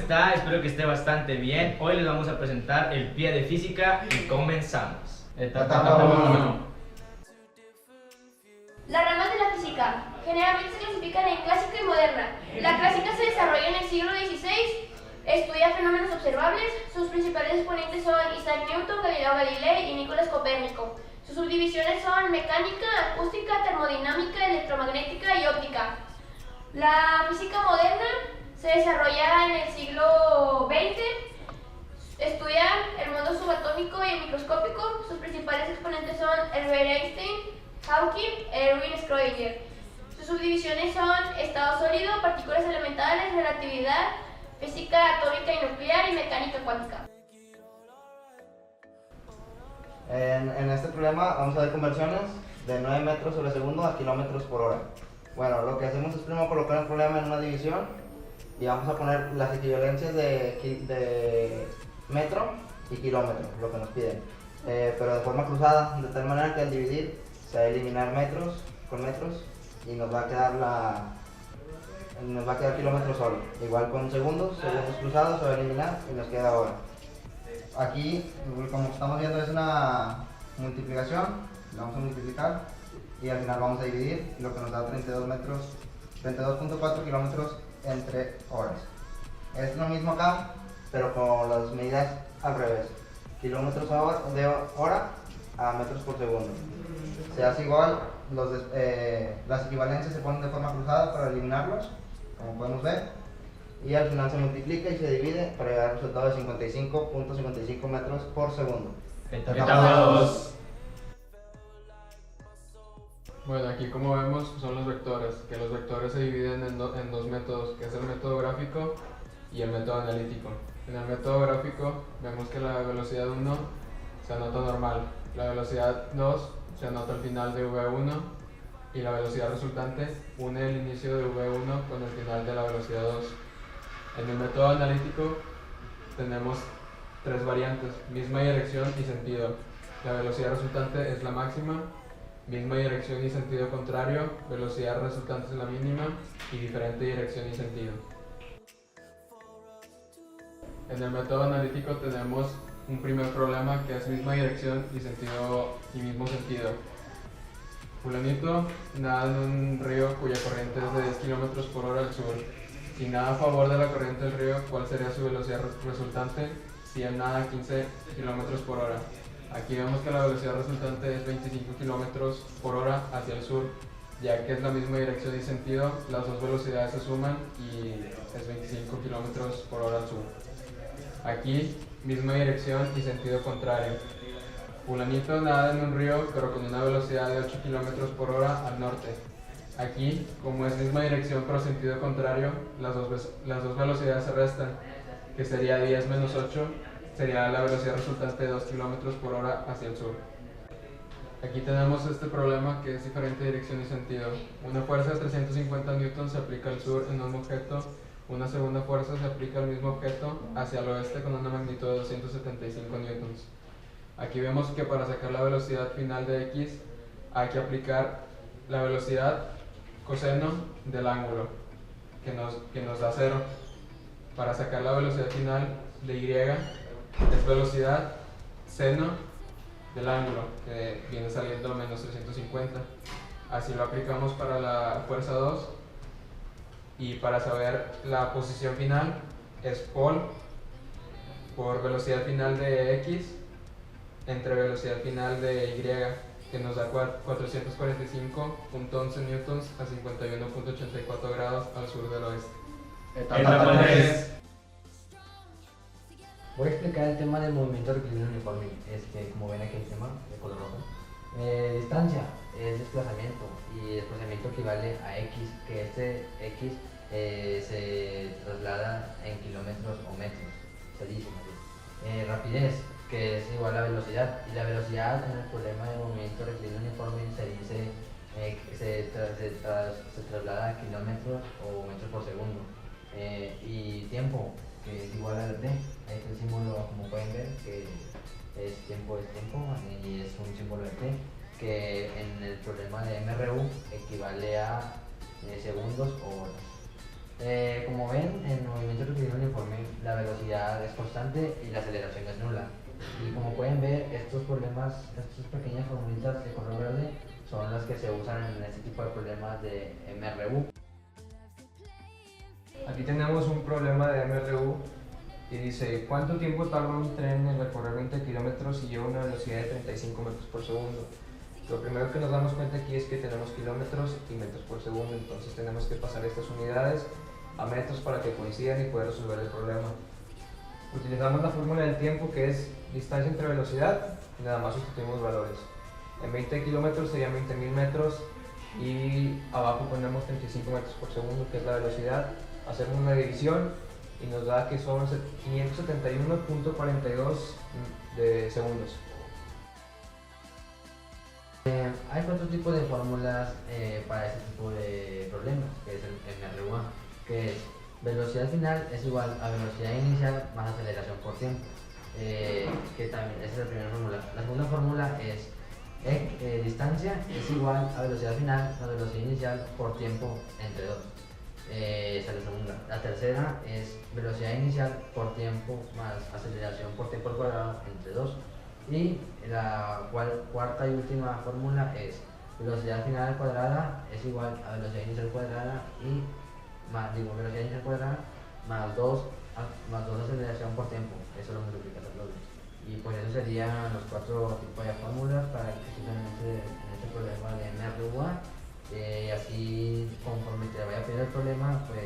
está? Espero que esté bastante bien. Hoy les vamos a presentar el pie de física y comenzamos. Etapa 1. Las ramas de la física generalmente se clasifican en clásica y moderna. La clásica se desarrolla en el siglo XVI, estudia fenómenos observables. Sus principales exponentes son Isaac Newton, Galileo Galilei y Nicolás Copérnico. Sus subdivisiones son mecánica, acústica, termodinámica, electromagnética y óptica. La física moderna se desarrolla en el siglo XX, estudia el mundo subatómico y el microscópico. Sus principales exponentes son Albert Einstein, Hawking e Erwin Schrödinger. Sus subdivisiones son estado sólido, partículas elementales, relatividad, física atómica y nuclear y mecánica cuántica. En este problema vamos a ver conversiones de 9 metros sobre segundo a kilómetros por hora. Bueno, lo que hacemos es primero colocar el problema en una división y vamos a poner las equivalencias de metro y kilómetro, lo que nos piden, pero de forma cruzada, de tal manera que al dividir se va a eliminar metros con metros y nos va a quedar kilómetros solo. Igual con segundos cruzados se va a eliminar y nos queda hora. Aquí, como estamos viendo, es una multiplicación, la vamos a multiplicar y al final vamos a dividir, lo que nos da 32.4 kilómetros entre horas. Es lo mismo acá, pero con las medidas al revés, kilómetros de hora a metros por segundo. Se hace igual, las equivalencias se ponen de forma cruzada para eliminarlos, como podemos ver, y al final se multiplica y se divide para llegar al resultado de 55.55 metros por segundo. Etapa 2. Bueno, aquí como vemos son los vectores, que los vectores se dividen en dos métodos, que es el método gráfico y el método analítico. En el método gráfico vemos que la velocidad 1 se anota normal, la velocidad 2 se anota al final de V1 y la velocidad resultante une el inicio de V1 con el final de la velocidad 2. En el método analítico tenemos tres variantes, misma dirección y sentido. La velocidad resultante es la máxima, misma dirección y sentido contrario, velocidad resultante es la mínima y diferente dirección y sentido. En el método analítico tenemos un primer problema que es misma dirección y mismo sentido. Fulanito nada en un río cuya corriente es de 10 km por hora al sur. Si nada a favor de la corriente del río, ¿cuál sería su velocidad resultante? Si él nada a 15 km por hora. Aquí vemos que la velocidad resultante es 25 km por hora hacia el sur, ya que es la misma dirección y sentido, las dos velocidades se suman y es 25 km por hora al sur. Aquí, misma dirección y sentido contrario. Fulanito nada en un río, pero con una velocidad de 8 km por hora al norte. Aquí, como es misma dirección pero sentido contrario, las dos velocidades se restan, que sería 10 menos 8, sería la velocidad resultante de 2 km por hora hacia el sur. Aquí tenemos este problema que es diferente dirección y sentido. Una fuerza de 350 newtons se aplica al sur en un objeto, una segunda fuerza se aplica al mismo objeto hacia el oeste con una magnitud de 275 newtons. Aquí vemos que para sacar la velocidad final de x hay que aplicar la velocidad coseno del ángulo, que nos da 0. Para sacar la velocidad final de y es velocidad seno del ángulo, que viene saliendo a menos 350. Así lo aplicamos para la fuerza 2. Y para saber la posición final es por velocidad final de x entre velocidad final de y, que nos da 445.11 newtons a 51.84 grados al sur del oeste. Etapa 3. Voy a explicar el tema del movimiento rectilíneo uniforme, como ven aquí el tema de color rojo. Distancia es desplazamiento y desplazamiento equivale a x, que este x se traslada en kilómetros o metros, se dice. Rapidez, que es igual a velocidad, y la velocidad en el problema de movimiento rectilíneo uniforme se dice se traslada a kilómetros o metros por segundo. Y tiempo, que es igual a t. Este es el símbolo, como pueden ver, que es tiempo y es un símbolo de t, que en el problema de MRU equivale a segundos o horas. Como ven, en el movimiento requerido uniforme, la velocidad es constante y la aceleración es nula. Y como pueden ver, estos problemas, estas pequeñas formulitas de color verde son las que se usan en este tipo de problemas de MRU. Aquí tenemos un problema de MRU y dice: ¿cuánto tiempo tarda un tren en recorrer 20 kilómetros y lleva una velocidad de 35 metros por segundo? Lo primero que nos damos cuenta aquí es que tenemos kilómetros y metros por segundo, entonces tenemos que pasar estas unidades a metros para que coincidan y poder resolver el problema. Utilizamos la fórmula del tiempo, que es distancia entre velocidad, y nada más sustituimos valores. En 20 kilómetros serían 20.000 metros y abajo ponemos 35 metros por segundo, que es la velocidad. Hacemos una división y nos da que son 571.42 de segundos. Hay 4 tipos de fórmulas para este tipo de problemas, que es el MRUA, que es velocidad final es igual a velocidad inicial más aceleración por tiempo, que también esa es la primera fórmula. La segunda fórmula es distancia es igual a velocidad final más velocidad inicial por tiempo entre 2. Esa es la segunda. La tercera es velocidad inicial por tiempo más aceleración por tiempo al cuadrado entre 2. Y la cuarta y última fórmula es velocidad final cuadrada es igual a velocidad inicial cuadrada y velocidad inicial cuadrada más 2 aceleración por tiempo. Eso lo multiplica por doble. Y pues eso serían los 4 tipos de fórmulas para que se usen en este problema de MRUA. Y así, conforme te vaya a pedir el problema, pues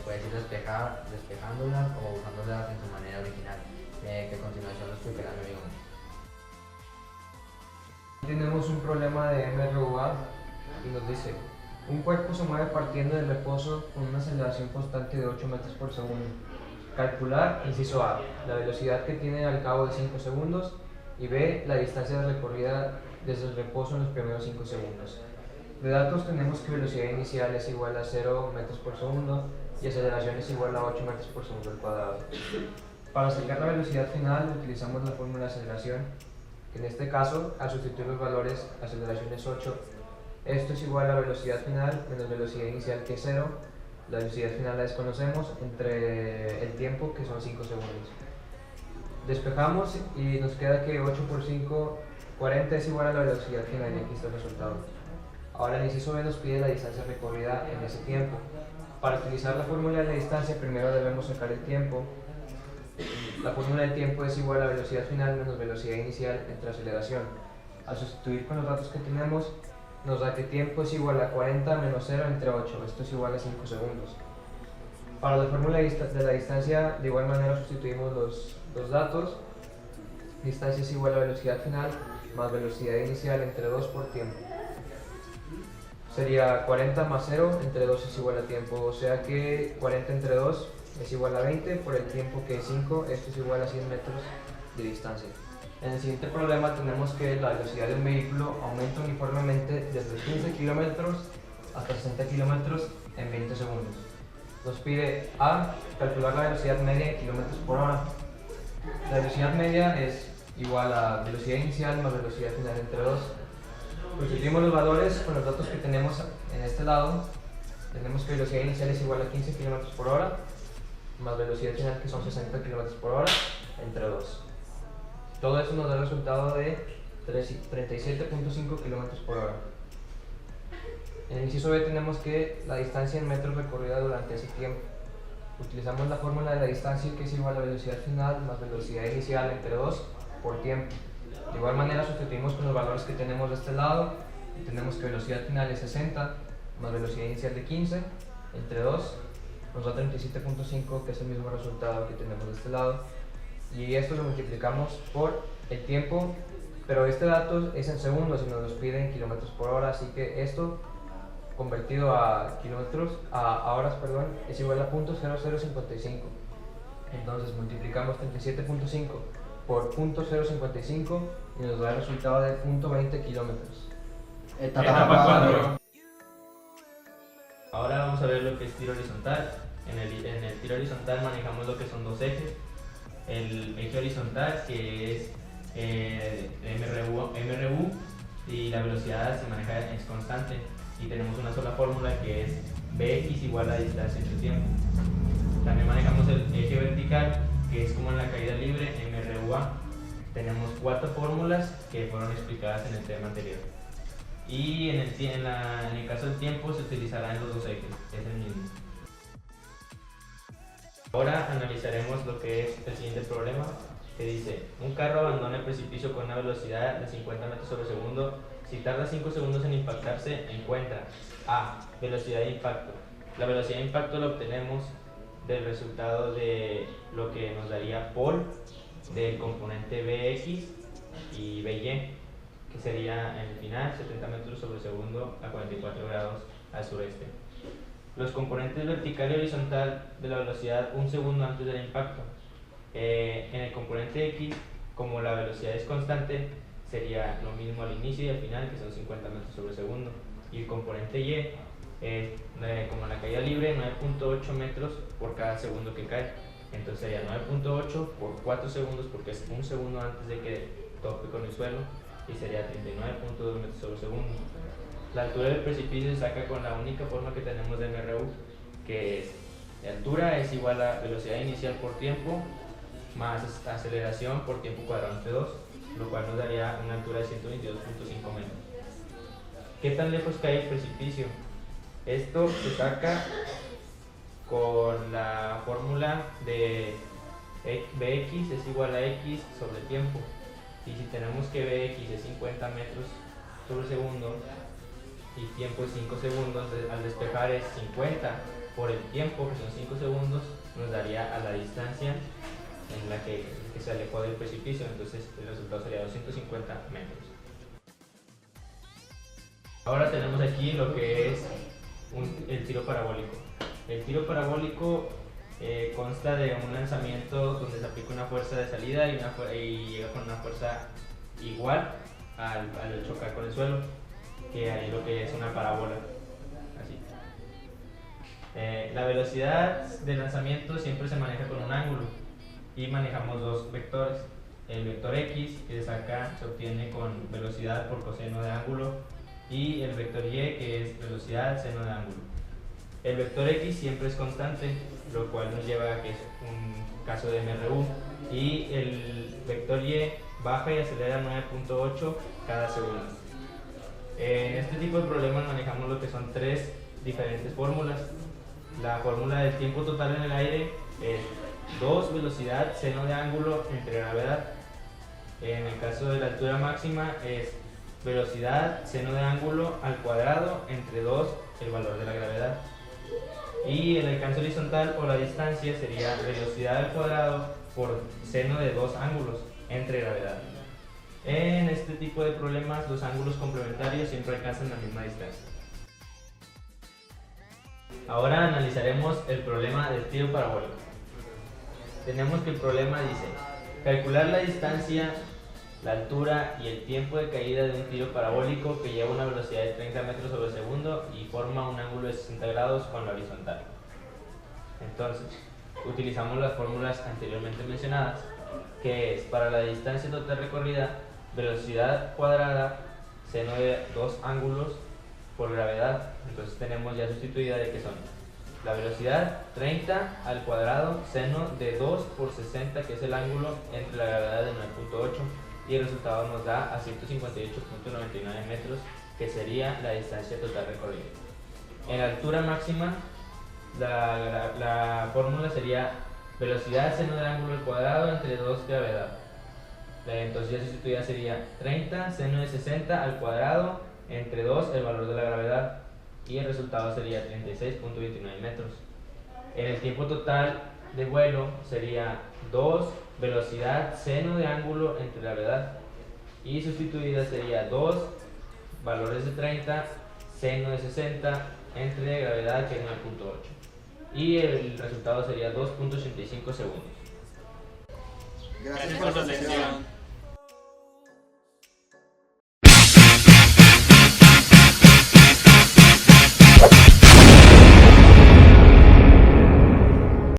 puedes ir despejándolas o usándolas en su manera original, que a continuación lo explicará mi amigo. Tenemos un problema de MRUA y nos dice: un cuerpo se mueve partiendo del reposo con una aceleración constante de 8 metros por segundo. Calcular, inciso A, la velocidad que tiene al cabo de 5 segundos, y B, la distancia recorrida desde el reposo en los primeros 5 segundos. De datos tenemos que velocidad inicial es igual a 0 metros por segundo y aceleración es igual a 8 metros por segundo al cuadrado. Para sacar la velocidad final utilizamos la fórmula de aceleración, que en este caso, al sustituir los valores, aceleración es 8. Esto es igual a velocidad final menos velocidad inicial, que es 0. La velocidad final la desconocemos, entre el tiempo, que son 5 segundos. Despejamos y nos queda que 8 por 5, 40 es igual a la velocidad final, y aquí está el resultado. Ahora el inciso B nos pide la distancia recorrida en ese tiempo. Para utilizar la fórmula de la distancia, primero debemos sacar el tiempo. La fórmula del tiempo es igual a velocidad final menos velocidad inicial entre aceleración. Al sustituir con los datos que tenemos, nos da que tiempo es igual a 40 menos 0 entre 8. Esto es igual a 5 segundos. Para la fórmula de la distancia, de igual manera sustituimos los datos. Distancia es igual a velocidad final más velocidad inicial entre 2 por tiempo. Sería 40 más 0 entre 2 es igual a tiempo, o sea que 40 entre 2 es igual a 20 por el tiempo, que es 5. Esto es igual a 100 metros de distancia. En el siguiente problema tenemos que la velocidad de un vehículo aumenta uniformemente desde 15 kilómetros hasta 60 kilómetros en 20 segundos. Nos pide A, calcular la velocidad media en kilómetros por hora. La velocidad media es igual a velocidad inicial más velocidad final entre 2. Sustituimos los valores con los datos que tenemos en este lado. Tenemos que velocidad inicial es igual a 15 km por hora más velocidad final, que son 60 km por hora entre 2. Todo eso nos da el resultado de 37.5 km por hora. En el inciso B tenemos que la distancia en metros recorrida durante ese tiempo. Utilizamos la fórmula de la distancia, que es igual a velocidad final más velocidad inicial entre 2 por tiempo. De igual manera sustituimos con los valores que tenemos de este lado y tenemos que velocidad final es 60 más velocidad inicial de 15 entre 2 nos da 37.5, que es el mismo resultado que tenemos de este lado, y esto lo multiplicamos por el tiempo, pero este dato es en segundos y nos los pide en kilómetros por hora, así que esto convertido a horas, es igual a 0.0055. Entonces multiplicamos 37.5 por 0.055 y nos da el resultado de 0.20 kilómetros. Etapa 4. Ahora vamos a ver lo que es tiro horizontal. En el tiro horizontal manejamos lo que son dos ejes. El eje horizontal, que es MRU, y la velocidad se maneja es constante. y tenemos una sola fórmula que es Bx igual a la distancia entre tiempo. También manejamos el eje vertical, que es como en la caída libre, MRUA. Tenemos 4 fórmulas que fueron explicadas en el tema anterior. Y en el caso del tiempo se utilizarán los dos ejes, es el mismo. Ahora analizaremos lo que es el siguiente problema, que dice: un carro abandona el precipicio con una velocidad de 50 metros sobre segundo. Si tarda 5 segundos en impactarse, encuentra A. Velocidad de impacto. La velocidad de impacto la obtenemos del resultado de lo que nos daría Paul del componente Bx y By, que sería en el final 70 metros sobre segundo a 44 grados al sureste. Los componentes vertical y horizontal de la velocidad un segundo antes del impacto. En el componente X, como la velocidad es constante, sería lo mismo al inicio y al final, que son 50 metros sobre segundo. Y el componente Y, como la caída libre, 9.8 metros por cada segundo que cae. Entonces sería 9.8 por 4 segundos, porque es un segundo antes de que tope con el suelo, y sería 39.2 metros sobre segundo. La altura del precipicio se saca con la única forma que tenemos de MRU, que es la altura es igual a velocidad inicial por tiempo más aceleración por tiempo cuadrado entre 2, lo cual nos daría una altura de 122.5 metros. ¿Qué tan lejos cae el precipicio? Esto se saca con la fórmula de Bx es igual a x sobre tiempo. Y si tenemos que Bx es 50 metros sobre segundo y tiempo es 5 segundos, al despejar es 50 por el tiempo, que son 5 segundos, nos daría a la distancia en la que se alejó del precipicio. Entonces el resultado sería 250 metros. Ahora tenemos aquí lo que es el tiro parabólico. El tiro parabólico consta de un lanzamiento donde se aplica una fuerza de salida y llega con una fuerza igual al chocar con el suelo, que ahí lo que es una parábola. Así. La velocidad de lanzamiento siempre se maneja con un ángulo y manejamos dos vectores. El vector X, que se obtiene con velocidad por coseno de ángulo, y el vector Y, que es velocidad seno de ángulo. El vector X siempre es constante, lo cual nos lleva a que es un caso de MRU, y el vector Y baja y acelera 9.8 cada segundo. En este tipo de problemas manejamos lo que son 3 diferentes fórmulas. La fórmula del tiempo total en el aire es 2 velocidad seno de ángulo entre gravedad. En el caso de la altura máxima es velocidad seno de ángulo al cuadrado entre 2 el valor de la gravedad. Y el alcance horizontal o la distancia sería velocidad al cuadrado por seno de 2 ángulos entre gravedad. En este tipo de problemas los ángulos complementarios siempre alcanzan la misma distancia. Ahora analizaremos el problema del tiro parabólico. Tenemos que el problema dice: calcular la distancia, la altura y el tiempo de caída de un tiro parabólico que lleva una velocidad de 30 metros sobre segundo y forma un ángulo de 60 grados con la horizontal. Entonces, utilizamos las fórmulas anteriormente mencionadas, que es para la distancia total recorrida, velocidad cuadrada, seno de 2 ángulos por gravedad. Entonces tenemos ya sustituida de que son la velocidad 30 al cuadrado seno de 2 por 60, que es el ángulo entre la gravedad de 9.8, y el resultado nos da a 158.99 metros, que sería la distancia total recorrida. En la altura máxima, la fórmula sería velocidad seno del ángulo al cuadrado entre 2 gravedad. Entonces ya sustituida sería 30 seno de 60 al cuadrado entre 2 el valor de la gravedad, y el resultado sería 36.29 metros. En el tiempo total de vuelo sería 2 velocidad seno de ángulo entre gravedad, y sustituida sería 2 valores de 30 seno de 60 entre gravedad, que es 9.8, y el resultado sería 2.85 segundos. Gracias por su atención.